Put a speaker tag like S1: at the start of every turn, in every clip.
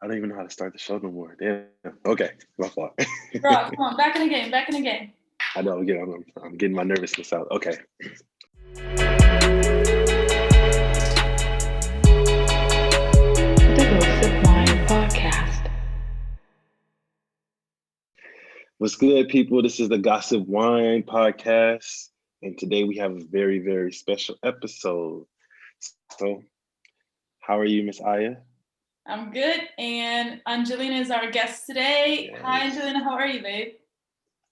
S1: I don't even know how to start the show no more. Damn. Okay, my fault.
S2: Bro, come on, back in the game, back in the game.
S1: I know I'm getting my nervousness out. Okay.
S3: The Gossip Wine Podcast.
S1: What's good, people? This is the Gossip Wine Podcast, and today we have a very, very special episode. So, how are you, Miss Aya?
S2: I'm good, and Angeline is our guest today.
S1: Yes.
S2: Hi, Angelina, how are you, babe?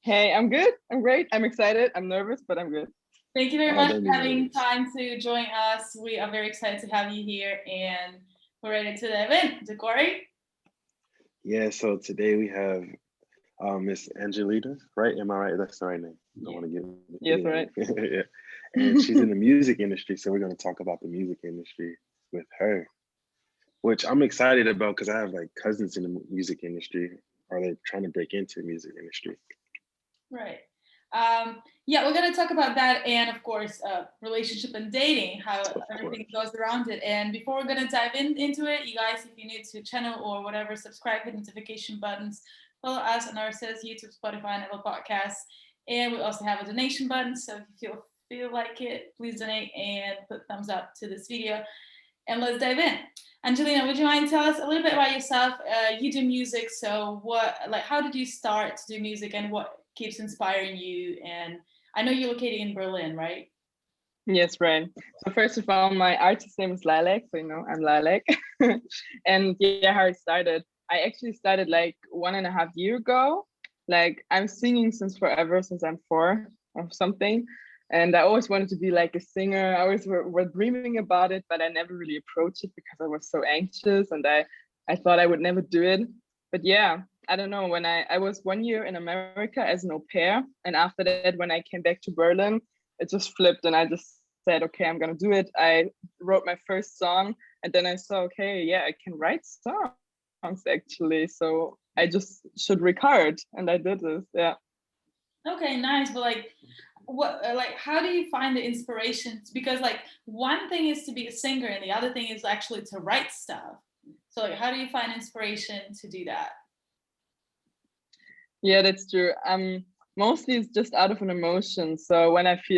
S4: Hey, I'm good. I'm great. I'm excited. I'm nervous, but I'm good.
S2: Thank you very
S1: Oh,
S2: much
S1: don't
S2: for
S1: be
S2: having
S1: nervous.
S2: time to join us. We are very excited to have you here, and we're ready to dive in. Corey?
S1: Yeah, so today we have Miss Angelina, right? Am I right? That's the right name. I don't want to get
S4: Yes, right.
S1: yeah. And she's in the music industry, so we're going to talk about the music industry with her, which I'm excited about because I have like cousins in the music industry, or they're trying to break into the music industry.
S2: Right. Yeah, we're going to talk about that and, of course, relationship and dating, how everything goes around it. And before we're going to dive into it, you guys, if you're new to the channel or whatever, subscribe, hit notification buttons, follow us on our YouTube, Spotify, and Apple Podcasts. And we also have a donation button. So if you feel like it, please donate and put thumbs up to this video. And let's dive in. Angelina, would you mind tell us a little bit about yourself? You do music, so how did you start to do music, and what keeps inspiring you? And I know you're located in Berlin, right?
S4: Yes, right. So first of all, my artist name is Lilac, so I'm Lilac. And yeah, how I started. I actually started like 1.5 years ago. Like I'm singing since forever, since I'm 4 or something. And I always wanted to be like a singer. I always were dreaming about it, but I never really approached it because I was so anxious and I thought I would never do it. But yeah, I don't know. When I was 1 year in America as an au pair, and after that, when I came back to Berlin, it just flipped and I just said, okay, I'm gonna do it. I wrote my first song and then I saw, okay, yeah, I can write songs actually. So I just should record, and I did this. Yeah.
S2: Okay, nice. But how do you find the inspiration? Because one thing is to be a singer and the other thing is actually to write stuff. So how do you find inspiration to do that?
S4: Yeah, that's true. Mostly it's just out of an emotion. So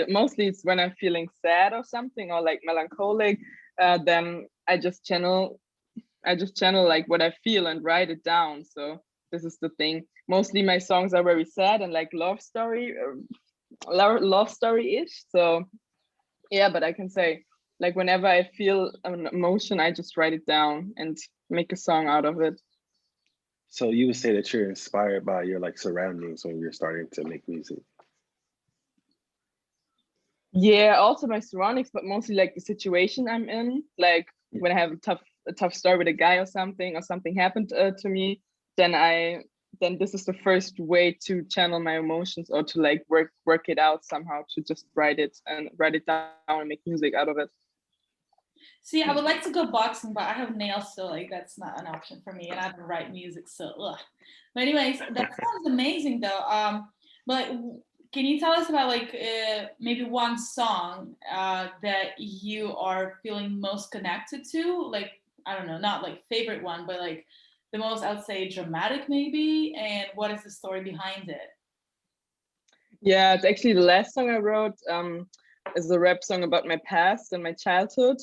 S4: mostly it's when I'm feeling sad or something, or like melancholic, then I just channel like what I feel and write it down. So this is the thing. Mostly my songs are very sad and like love story-ish. So yeah, but I can say like whenever I feel an emotion, I just write it down and make a song out of it.
S1: So you would say that you're inspired by your like surroundings when you're starting to make music?
S4: Yeah, also my surroundings, but mostly like the situation I'm in. Like when I have a tough story with a guy or something happened to me, then this is the first way to channel my emotions or to like work it out somehow, to just write it down and make music out of it.
S2: See, I would like to go boxing, but I have nails, so that's not an option for me, and I don't write music, so ugh. But anyways, that sounds amazing though. But can you tell us about maybe one song that you are feeling most connected to? Like, I don't know, not like favorite one, but like the most, I would say, dramatic maybe, and what is the story behind it?
S4: Yeah, it's actually the last song I wrote. Is a rap song about my past and my childhood.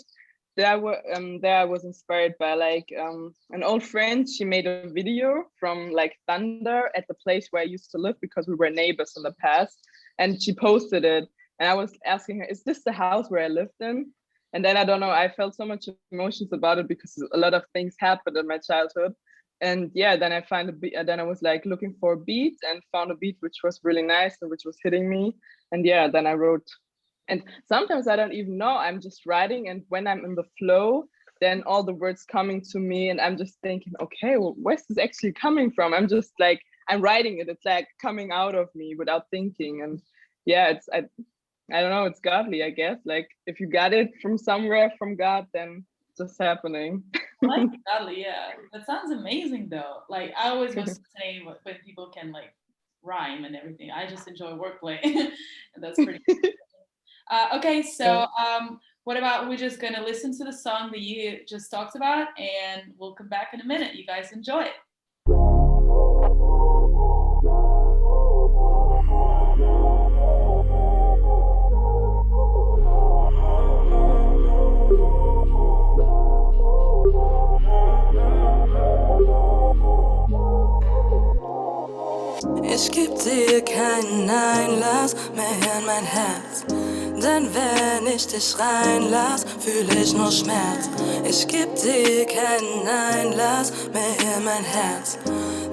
S4: There I was inspired by an old friend. She made a video from like thunder at the place where I used to live because we were neighbors in the past, and she posted it. And I was asking her, "Is this the house where I lived in?" And then I don't know, I felt so much emotions about it because a lot of things happened in my childhood. And yeah, then then I was like looking for a beat and found a beat which was really nice and which was hitting me. And yeah, then I wrote. And sometimes I don't even know, I'm just writing, and when I'm in the flow, then all the words coming to me and I'm just thinking, okay, well, where's this actually coming from? I'm writing it, it's like coming out of me without thinking. And yeah, I don't know, it's godly, I guess. Like if you got it from somewhere, from God, then it's just happening.
S2: Like godly, yeah. That sounds amazing though. Like I always was fascinated when people can like rhyme and everything. I just enjoy wordplay. And that's pretty Okay, so what about we're just gonna listen to the song that you just talked about, and we'll come back in a minute. You guys enjoy it.
S5: Ich geb dir keinen Einlass mehr in mein Herz, denn wenn ich dich reinlass, fühl ich nur Schmerz. Ich geb dir keinen Einlass mehr in mein Herz,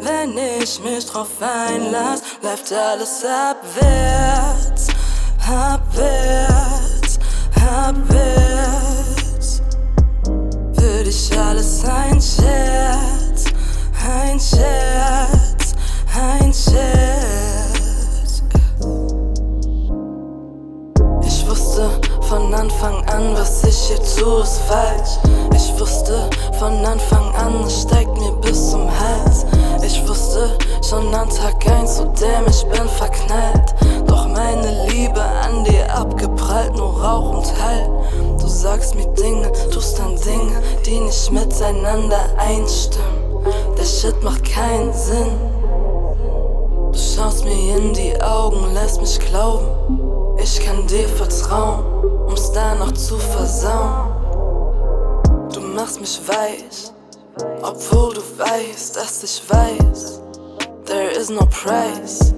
S5: wenn ich mich drauf einlass, läuft alles abwärts, abwärts, abwärts. Für dich alles ein Scherz, ein Scherz, ein Scherz. Ich wusste von Anfang an, was ich hier tue, ist falsch. Ich wusste von Anfang an, es steigt mir bis zum Hals. Ich wusste schon an Tag 1, zudem ich bin verknallt. Doch meine Liebe an dir abgeprallt, nur Rauch und Hall. Du sagst mir Dinge, tust dann Dinge, die nicht miteinander einstimmen. Der Shit macht keinen Sinn. Du schaust mir in die Augen, lässt mich glauben, ich kann dir vertrauen, um's danach zu versauen. Du machst mich weich, obwohl du weißt, dass ich weiß, there is no price.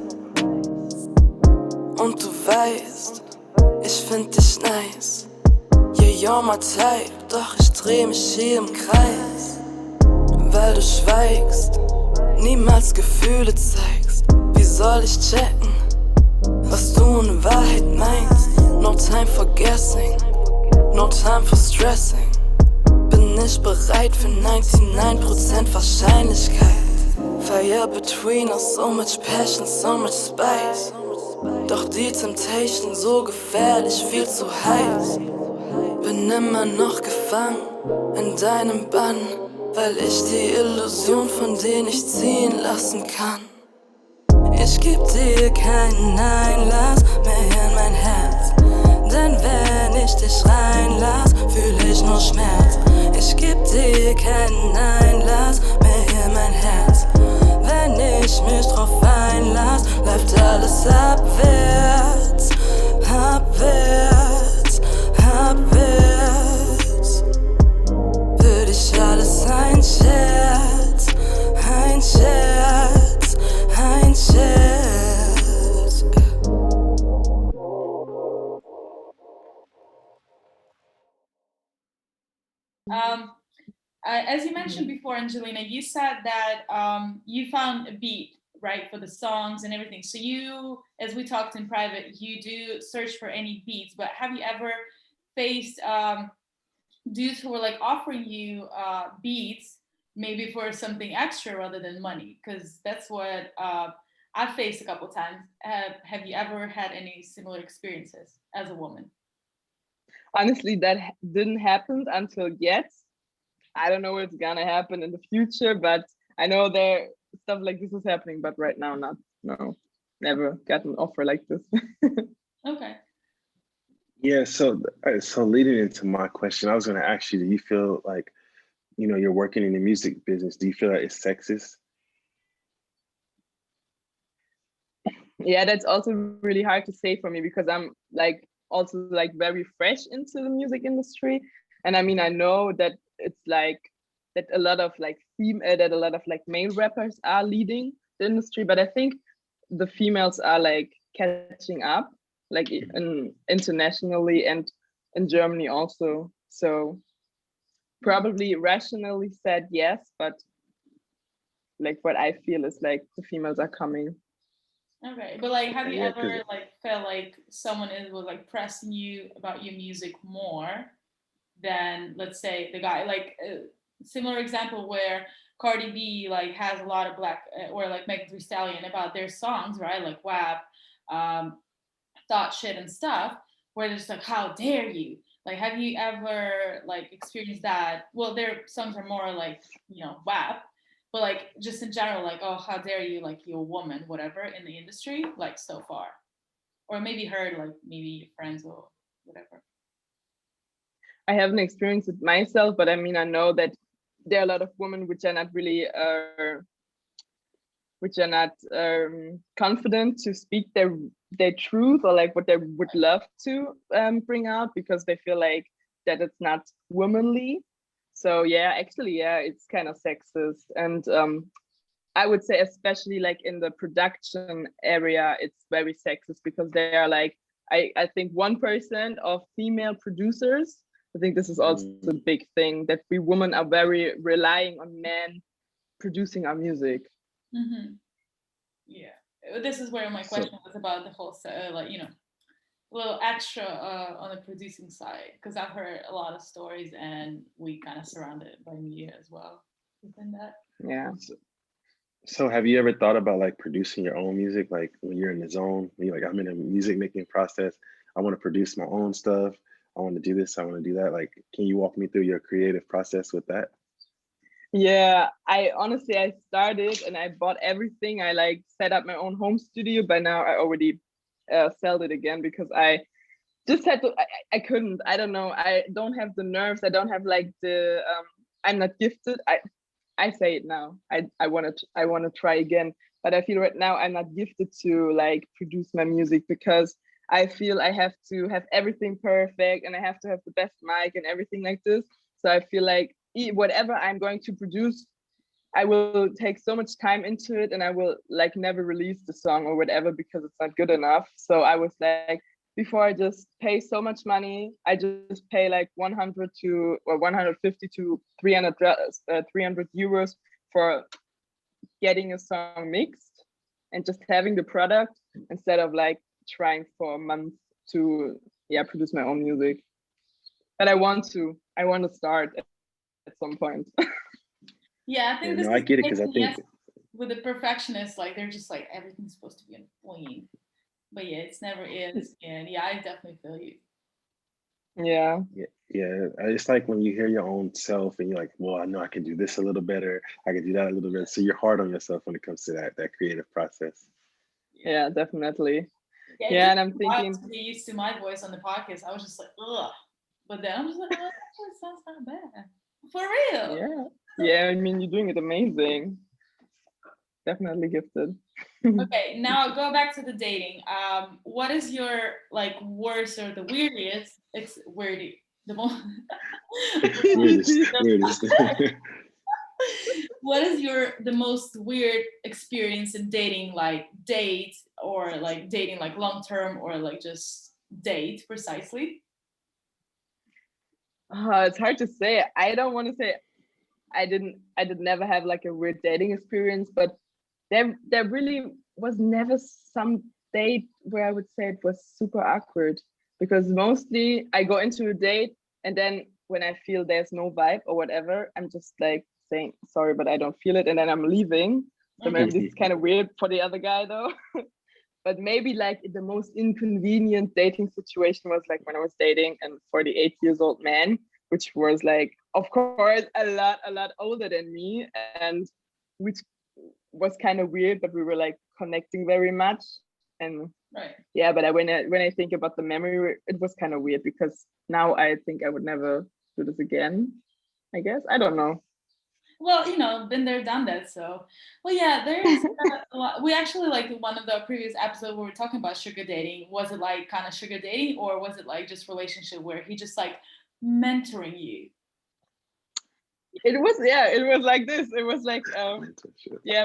S5: Und du weißt, ich find dich nice. Yeah, you're my type, doch ich dreh mich hier im Kreis. Weil du schweigst, niemals Gefühle zeigst. Wie soll ich checken, was du in Wahrheit meinst? No time for guessing, no time for stressing. Bin nicht bereit für 99% Wahrscheinlichkeit. Fire between us, so much passion, so much spice. Doch die Temptation so gefährlich, viel zu heiß. Bin immer noch gefangen in deinem Bann, weil ich die Illusion von dir nicht ziehen lassen kann. Ich geb dir keinen Einlass mehr in mein Herz, denn wenn ich dich reinlass, fühl ich nur Schmerz. Ich geb dir keinen Einlass mehr in mein Herz, wenn ich mich drauf einlass, läuft alles abwärts, abwärts, abwärts. Für dich alles ein Scherz, ein Scherz, ein Scherz.
S2: As you mentioned before, Angelina, you said that you found a beat, right, for the songs and everything. So you, as we talked in private, you do search for any beats, but have you ever faced dudes who were like offering you beats maybe for something extra rather than money? Because that's what I've faced a couple times. Have you ever had any similar experiences as a woman?
S4: Honestly, that didn't happen until yet. I don't know what's gonna happen in the future, but I know there stuff like this is happening, but right now not. No, never got an offer like this.
S2: Okay.
S1: Yeah, so leading into my question, I was going to ask you, do you feel like, you're working in the music business, do you feel like it's sexist?
S4: Yeah, that's also really hard to say for me because I'm like also like very fresh into the music industry. And I mean, I know that it's like that a lot of like male rappers are leading the industry, but I think the females are like catching up, like internationally and in Germany also. So probably rationally said yes, but like what I feel is like the females are coming.
S2: Okay, but like, have you ever like felt like someone was like pressing you about your music more than, let's say, the guy? Like a similar example where Cardi B like has a lot of black or like Megan Thee Stallion about their songs, right? Like WAP, Thought Shit and stuff, where they're just like, how dare you? Like, have you ever like experienced that? Well, their songs are more like, WAP, but like just in general, like, oh, how dare you, like you're a woman, whatever, in the industry, like so far, or maybe heard like maybe your friends or whatever.
S4: I haven't experienced it myself, but I mean, I know that there are a lot of women which are not really confident to speak their truth, or like what they would love to bring out, because they feel like that it's not womanly. So yeah, actually, yeah, it's kind of sexist. And I would say especially like in the production area, it's very sexist, because they are like, I think 1% of female producers. I think this is also a big thing, that we women are very relying on men producing our music.
S2: Mm-hmm. Yeah, this is where my question was about the whole, like, you know, a little extra on the producing side, because I've heard a lot of stories, and we kind of surrounded by media as well within that.
S4: Yeah.
S1: So have you ever thought about like producing your own music? Like when you're in the zone, when you're like, I'm in a music making process, I want to produce my own stuff. I want to do this, I want to do that. Like, can you walk me through your creative process with that?
S4: Yeah, I started and I bought everything. I like set up my own home studio. By now I already sold it again, because I just had to, I couldn't, I don't know. I don't have the nerves. I don't have like the, I'm not gifted. I say it now. I want to try again, but I feel right now I'm not gifted to like produce my music, because I feel I have to have everything perfect, and I have to have the best mic and everything like this. So I feel like whatever I'm going to produce, I will take so much time into it, and I will like never release the song or whatever, because it's not good enough. So I was like, before I just pay so much money, I just pay like 100 to or 150 to 300 euros for getting a song mixed and just having the product, instead of like trying for a month to produce my own music. But I want to start at some point.
S2: Yeah, I think this
S1: I get it, because I think
S2: with the perfectionists, like they're just like everything's supposed to be on point. But yeah, it's never is. And yeah, I definitely feel you.
S4: Yeah.
S1: Yeah. It's like when you hear your own self and you're like, well, I know I can do this a little better. I can do that a little bit. So you're hard on yourself when it comes to that creative process.
S4: Yeah, definitely. Yeah, and I'm thinking,
S2: to get used to my voice on the podcast, I was just like, ugh. But then I'm just like, oh, that actually sounds not bad. For real.
S4: Yeah. Yeah, I mean, you're doing it amazing. Definitely gifted.
S2: Okay, now go back to the dating. What is your like worst or the weirdest? It's weirdy. The most
S1: weirdest.
S2: What is the most weird experience in dating, like date or like dating like long term or like just date precisely?
S4: It's hard to say. I don't want to say I did never have like a weird dating experience, but there really was never some date where I would say it was super awkward, because mostly I go into a date, and then when I feel there's no vibe or whatever, I'm just like saying sorry, but I don't feel it, and then I'm leaving. So maybe this is kind of weird for the other guy though. But maybe like the most inconvenient dating situation was like when I was dating a 48 years old man, which was like, of course, a lot older than me, and which was kind of weird, but we were like connecting very much. And
S2: right.
S4: Yeah, but when I think about the memory, it was kind of weird, because now I think I would never do this again, I guess. I don't know.
S2: Well, you know, been there, done that. So, well, yeah, there's a lot. We actually, like one of the previous episodes where we were talking about sugar dating. Was it like kind of sugar dating, or was it like just relationship where he just like mentoring you?
S4: It was like this. It was like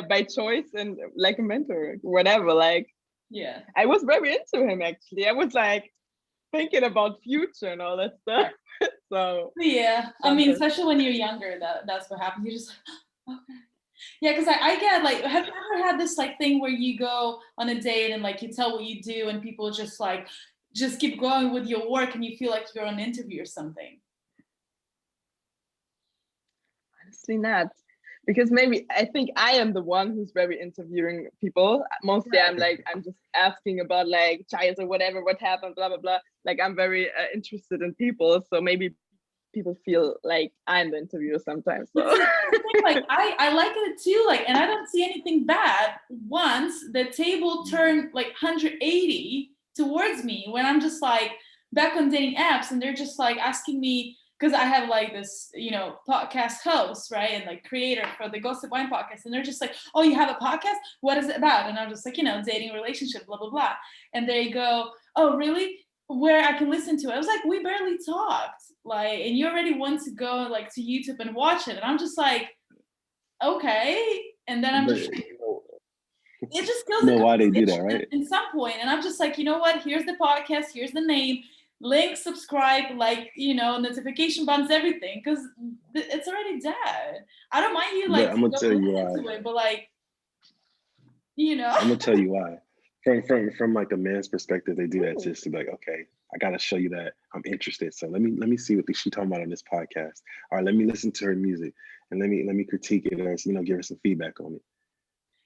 S4: by choice and like a mentor, whatever. Like
S2: yeah,
S4: I was very into him actually. I was like thinking about future and all that stuff. So
S2: yeah, I mean, especially when you're younger, that's what happens. You're just like, okay. Yeah, because I get like, have you ever had this like thing where you go on a date and like you tell what you do and people just keep going with your work and you feel like you're on an interview or something?
S4: Honestly, not. Because maybe I think I am the one who's very interviewing people. Mostly I'm just asking about like child or whatever, what happened, blah, blah, blah. Like I'm very interested in people. So maybe people feel like I'm the interviewer sometimes. So.
S2: Like I like it too. Like, and I don't see anything bad once the table turned like 180 towards me when I'm just like back on dating apps and they're just like asking me because I have like this, podcast host, right? And like creator for the Gossip Wine podcast. And they're just like, oh, you have a podcast? What is it about? And I'm just like, dating, relationship, blah, blah, blah. And they go, oh, really? Where I can listen to it. I was like, we barely talked. Like, and you already want to go like to YouTube and watch it. And I'm just like, okay. And then I'm just, it just feels
S1: like why they do that, right?
S2: In some point. And I'm just like, you know what? Here's the podcast. Here's the name. Link, subscribe, like, notification buttons, everything. Because it's already dead. I don't mind you, like,
S1: I'm going to tell you why.
S2: It, but, like,
S1: I'm going to tell you why. From like a man's perspective, they do that just to be like, okay, I got to show you that I'm interested. So let me see what she's talking about on this podcast. All right, let me listen to her music and let me critique it or, give her some feedback on it.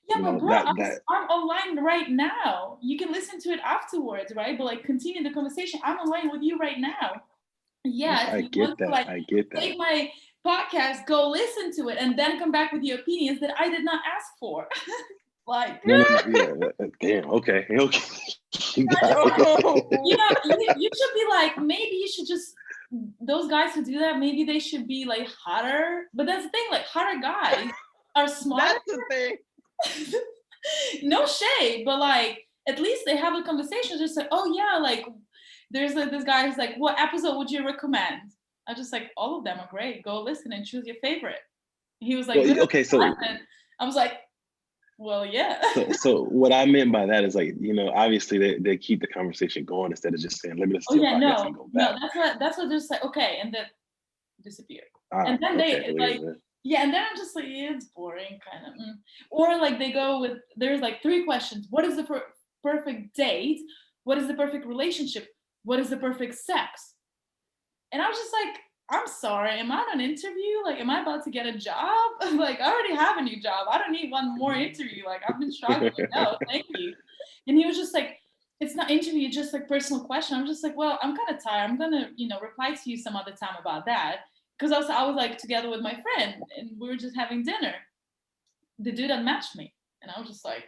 S2: Yeah, but bro, I'm online right now. You can listen to it afterwards, right? But like, continue the conversation. I'm online with you right now. Yeah,
S1: I get that. I get that.
S2: Take my podcast, go listen to it, and then come back with your opinions that I did not ask for. Like,
S1: no, damn, okay.
S2: You should be like, maybe you should just, those guys who do that, maybe they should be like hotter. But that's the thing, like hotter guys are smarter.
S4: That's the thing.
S2: No shade, but like at least they have a conversation. Just like, oh yeah, like there's this guy who's like, what episode would you recommend? I just like, all of them are great. Go listen and choose your favorite. He was like,
S1: well, okay, so
S2: I was like, well, yeah.
S1: so what I meant by that is like, obviously they keep the conversation going instead of just saying, let me listen to your podcast and go back.
S2: No, that's what they're just like, okay, and then disappear. And then they like. Yeah, and then I'm just like, yeah, it's boring, kind of. Or like they go with, there's like 3 questions. What is the perfect date? What is the perfect relationship? What is the perfect sex? And I was just like, I'm sorry, am I on an interview? Like, am I about to get a job? Like, I already have a new job. I don't need one more interview. Like, I've been struggling. No, thank you. And he was just like, it's not interview, it's just like personal question. I'm just like, well, I'm kind of tired. I'm going to, reply to you some other time about that. Because I was like together with my friend and we were just having dinner. The dude unmatched me. And I was just like,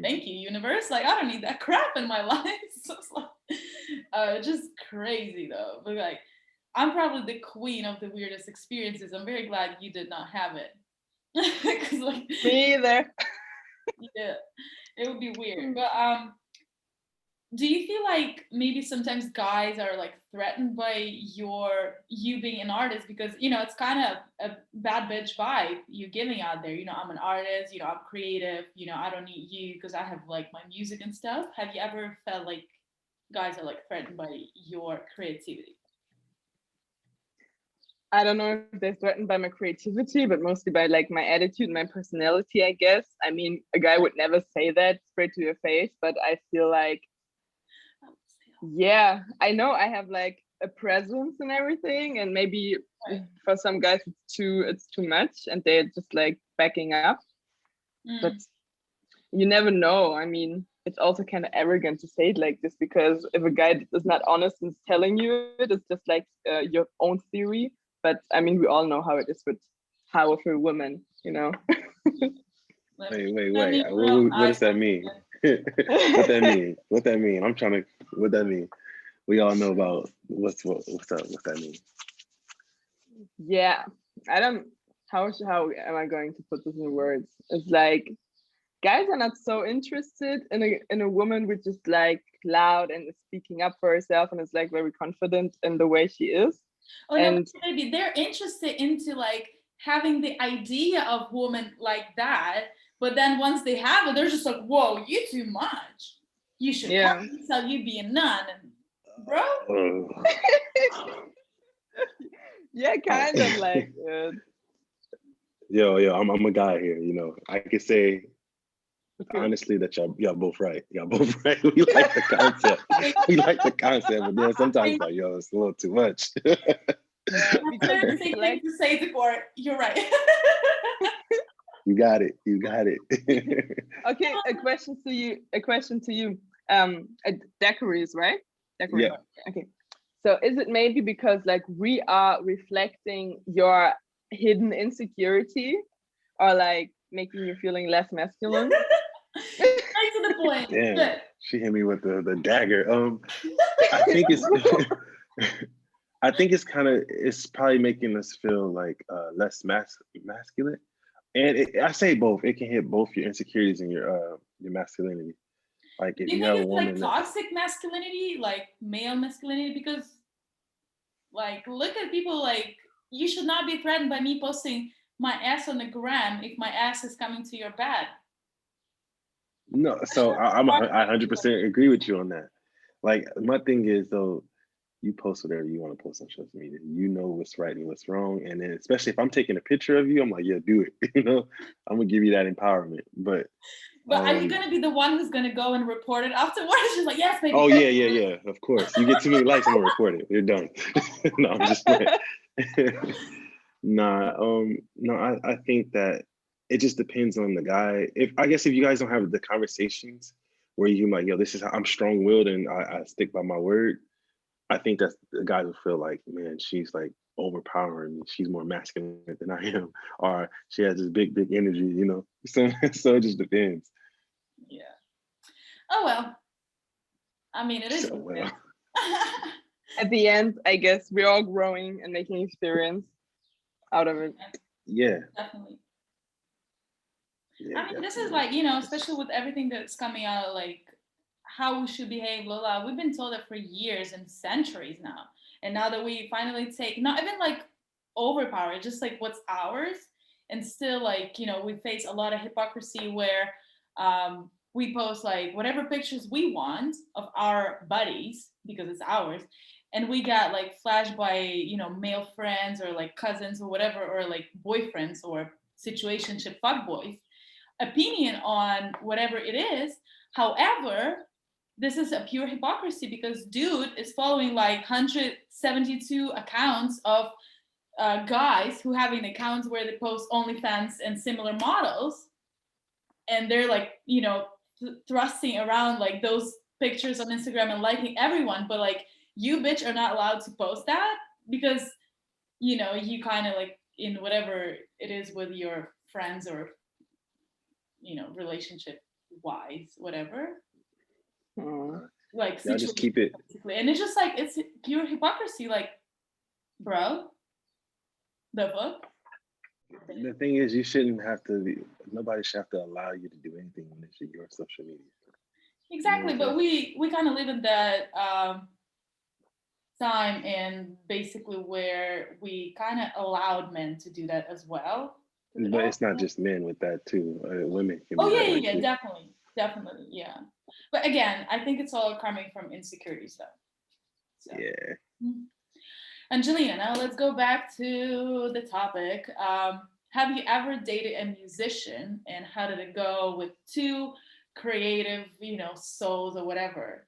S2: thank you, universe. Like, I don't need that crap in my life. So it's like, just crazy though. But like, I'm probably the queen of the weirdest experiences. I'm very glad you did not have it. Cause like,
S4: me either.
S2: Yeah, it would be weird. But do you feel like maybe sometimes guys are like threatened by you being an artist because it's kind of a bad bitch vibe you're giving out there? I'm an artist, I'm creative, I don't need you because I have like my music and stuff. Have you ever felt like guys are like threatened by your creativity?
S4: I don't know if they're threatened by my creativity, but mostly by like my attitude, my personality, I guess. I mean, a guy would never say that straight to your face, but I feel like, yeah, I know I have like a presence and everything, and maybe for some guys it's too much and they're just like backing up. But you never know. I mean, it's also kind of arrogant to say it like this, because if a guy is not honest and is telling you it's just like your own theory. But I mean, we all know how it is with powerful women,
S1: Wait. What does that mean? What that mean? What that mean? We all know about what's that mean?
S4: Yeah, how am I going to put this in words? It's like guys are not so interested in a woman which is like loud and is speaking up for herself and is like very confident in the way she is.
S2: Oh, and no, maybe they're interested into like having the idea of woman like that, but then once they have it, they're just like, whoa, you too much. You should tell you be a nun, and bro.
S4: Yeah, kind of like.
S1: Yo, I'm a guy here. I could say honestly that y'all both right. Y'all both right. We like the concept. But then sometimes like, yo, it's a little too much.
S2: Thing to say to court. You're right.
S1: You got it.
S4: Okay, a question to you. Decories, right? Decories.
S1: Yeah.
S4: Okay. So is it maybe because like we are reflecting your hidden insecurity, or like making you feeling less masculine?
S2: Right to the point.
S1: Damn,
S2: good.
S1: She hit me with the dagger. I think it's I think it's probably making us feel like less masculine. And I say both. It can hit both your insecurities and your masculinity. Like if
S2: Do you
S1: you
S2: think
S1: have a
S2: it's like
S1: woman that,
S2: toxic masculinity, like male masculinity? Because like look at people like you should not be threatened by me posting my ass on the gram if my ass is coming to your bed.
S1: no, so I 100% agree with you on that. Like my thing is though, you post whatever you want to post on social media. You know what's right and what's wrong. And then especially if I'm taking a picture of you, I'm like, yeah, do it. You know, I'm gonna give you that empowerment. But
S2: Are you gonna be the one who's gonna go and report it afterwards? She's like, yes, baby.
S1: oh yeah. Of course. You get too many likes, I'm gonna report it. You're done. No, I'm just playing. No, I think that it just depends on the guy. If you guys don't have the conversations where you like, yo, this is how I'm strong-willed and I stick by my word, I think that's the guys will feel like, man, she's like overpowering me. She's more masculine than I am, or she has this big energy, you know. So it just depends.
S2: Yeah. Oh well. I mean, it is.
S1: So well.
S4: At the end, I guess we're all growing and making experience out of it.
S1: Yeah.
S2: Definitely.
S1: Yeah,
S2: I mean, this is
S1: definitely.
S2: like, you know, especially with everything that's coming out, like how we should behave, Lola. We've been told that for years and centuries now. And now that we finally take, not even like overpower, just like what's ours. And still, like, you know, we face a lot of hypocrisy where we post like whatever pictures we want of our buddies because it's ours. And we got like flashed by, you know, male friends or like cousins or whatever, or like boyfriends or situationship fuckboys opinion on whatever it is. However, this is a pure hypocrisy because dude is following like 172 accounts of guys who having accounts where they post OnlyFans and similar models, and they're like, you know, thrusting around like those pictures on Instagram and liking everyone, but like you bitch are not allowed to post that because, you know, you kind of like in whatever it is with your friends or, you know, relationship wise, whatever. Like
S1: Y'all just keep it.
S2: basically. And it's just like it's pure hypocrisy. Like, bro, the fuck.
S1: The thing is, you shouldn't have to be. Nobody should have to allow you to do anything when it's your social media.
S2: Exactly,
S1: You know
S2: but we kind of live in that time and basically where we kind of allowed men to do that as well.
S1: But it's not just men with that too. Women can
S2: Oh
S1: be
S2: yeah,
S1: that
S2: yeah,
S1: way
S2: yeah,
S1: too.
S2: definitely, yeah. But again, I think it's all coming from insecurities, though. So.
S1: Yeah.
S2: Angelina, now let's go back to the topic. Have you ever dated a musician, and how did it go with two creative, you know, souls or whatever?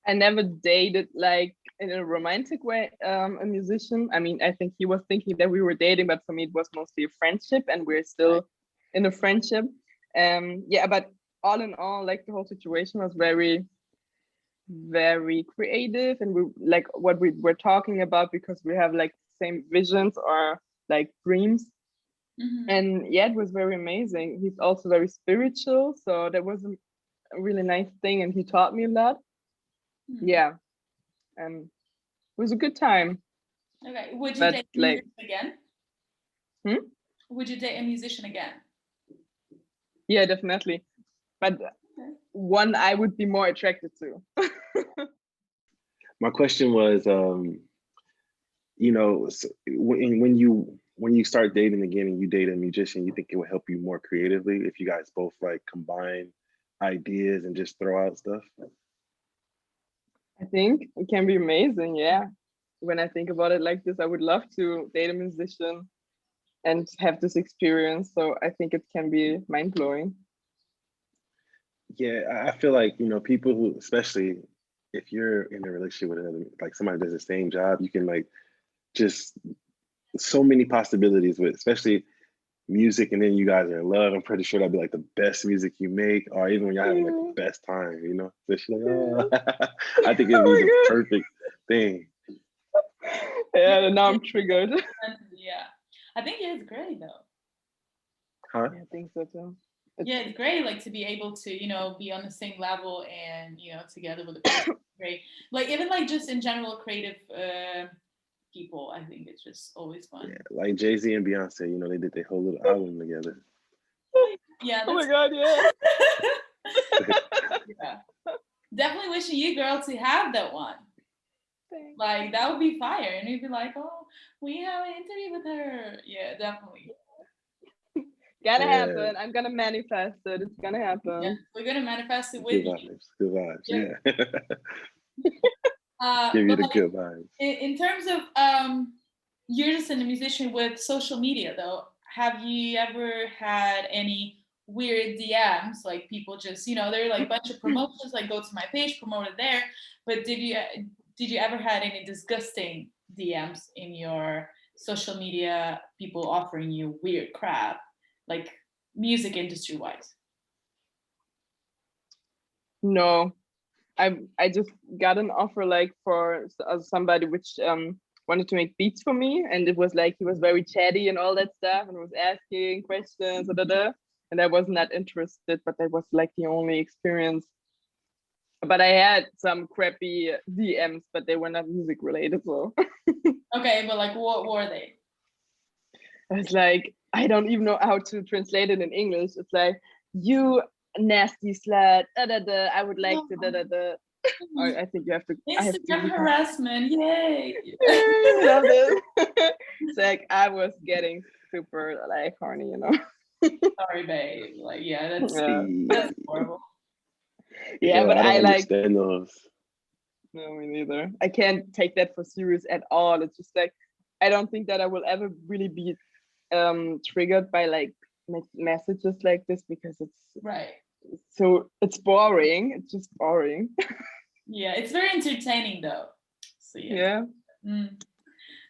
S4: I never dated like in a romantic way a musician. I mean, I think he was thinking that we were dating, but for me it was mostly a friendship, and we're still in a friendship. Yeah, but all in all, like the whole situation was very, very creative, and we like what we were talking about because we have like same visions or like dreams. And yeah, it was very amazing. He's also very spiritual, so that was a really nice thing, and he taught me a lot. Yeah, and it was a good time.
S2: Okay, would you date a musician again?
S4: Hmm?
S2: Would you date a musician again?
S4: Yeah, definitely, but one I would be more attracted to.
S1: My question was, you know, when you start dating again and you date a musician, you think it would help you more creatively if you guys both like combine ideas and just throw out stuff?
S4: I think it can be amazing. Yeah, when I think about it like this, I would love to date a musician and have this experience. So I think it can be mind blowing.
S1: Yeah, I feel like, you know, people who, especially if you're in a relationship with another, like somebody does the same job, you can like just so many possibilities with, especially music, and then you guys are in love. I'm pretty sure that'd be like the best music you make, or even when you're having like the best time, you know? So she's like, oh, I think it'd be the perfect thing.
S4: Yeah, now I'm triggered.
S2: Yeah, I think he is great though.
S1: Huh?
S4: Yeah, I think so too.
S2: Yeah, it's great, like to be able to, be on the same level and, together with the person. Great. Like even like just in general creative people, I think it's just always fun.
S1: Yeah, like Jay-Z and Beyonce, they did their whole little album together.
S2: Yeah.
S4: Oh my God, yeah.
S2: Yeah. Definitely wishing you, girl, to have that one.
S4: Thanks.
S2: Like that would be fire, and you'd be like, "Oh, we have an interview with her." Yeah, definitely.
S4: Gotta happen. I'm gonna manifest it. It's gonna happen.
S2: Yeah, we're gonna manifest it with
S1: Good
S2: you.
S1: vibes. Good vibes.
S2: Yeah.
S1: Give you
S2: but
S1: the good vibes.
S2: in terms of you're just a musician with social media, though. Have you ever had any weird DMs, like people just, they're like a bunch of promotions, like go to my page, promote it there. But did you ever had any disgusting DMs in your social media, people offering you weird crap, like music industry wise?
S4: No, I just got an offer like for somebody which wanted to make beats for me, and it was like he was very chatty and all that stuff, and was asking questions, and I wasn't that interested. But that was like the only experience. But I had some crappy DMs, but they were not music related. So
S2: okay, but like what were they?
S4: It's like, I don't even know how to translate it in English. It's like, you nasty slut, I would like to I think you have to.
S2: Instagram harassment, yay!
S4: Love this. It's like I was getting super like horny,
S2: Sorry, babe. Like, yeah, that's horrible.
S4: Yeah, but I like.
S1: Those.
S4: No, me neither. I can't take that for serious at all. It's just like I don't think that I will ever really be triggered by like messages like this, because it's
S2: right.
S4: So it's boring. It's just boring.
S2: Yeah, it's very entertaining though. So
S4: yeah.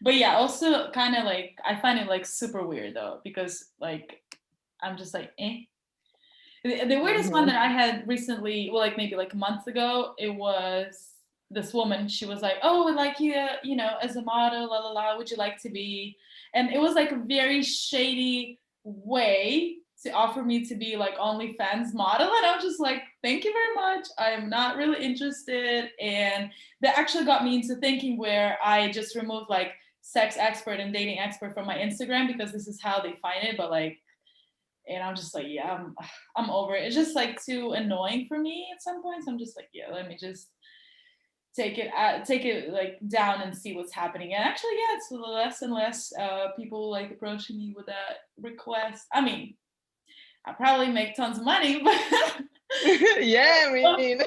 S2: But yeah, also kind of like I find it like super weird though, because like I'm just like The weirdest one that I had recently, well, like maybe like a month ago, it was this woman. She was like, "Oh, like you, as a model, la la la, would you like to be?" And it was like a very shady way to offer me to be like OnlyFans model, and I was just like, "Thank you very much. I'm not really interested." And that actually got me into thinking where I just removed like sex expert and dating expert from my Instagram, because this is how they find it, but like. And I'm just like, yeah, I'm over it. It's just like too annoying for me at some points. I'm just like, yeah, let me just take it like down and see what's happening. And actually, yeah, it's less and less people like approaching me with that request. I mean, I probably make tons of money, but
S4: yeah, I mean,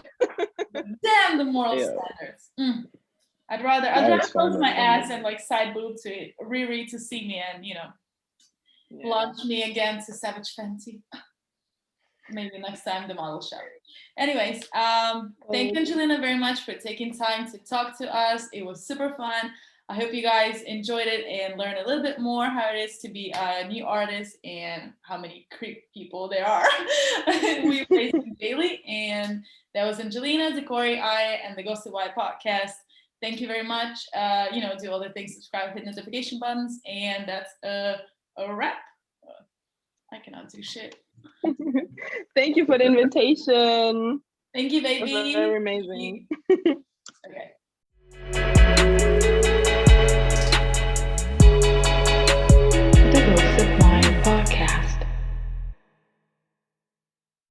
S2: damn the moral standards. I'd rather close my ass and like side boob to Riri to see me and launch me again to Savage Fenty. Maybe next time the model show. Anyways, thank you, Angelina, very much for taking time to talk to us. It was super fun. I hope you guys enjoyed it and learned a little bit more how it is to be a new artist and how many creep people there are we face daily. And that was Angelina, Decory, and the Ghosted White podcast. Thank you very much. Do all the things, subscribe, hit notification buttons, and that's a wrap. I cannot do shit.
S4: Thank you for the invitation.
S2: Thank you, baby.
S4: It was very amazing.
S2: Okay.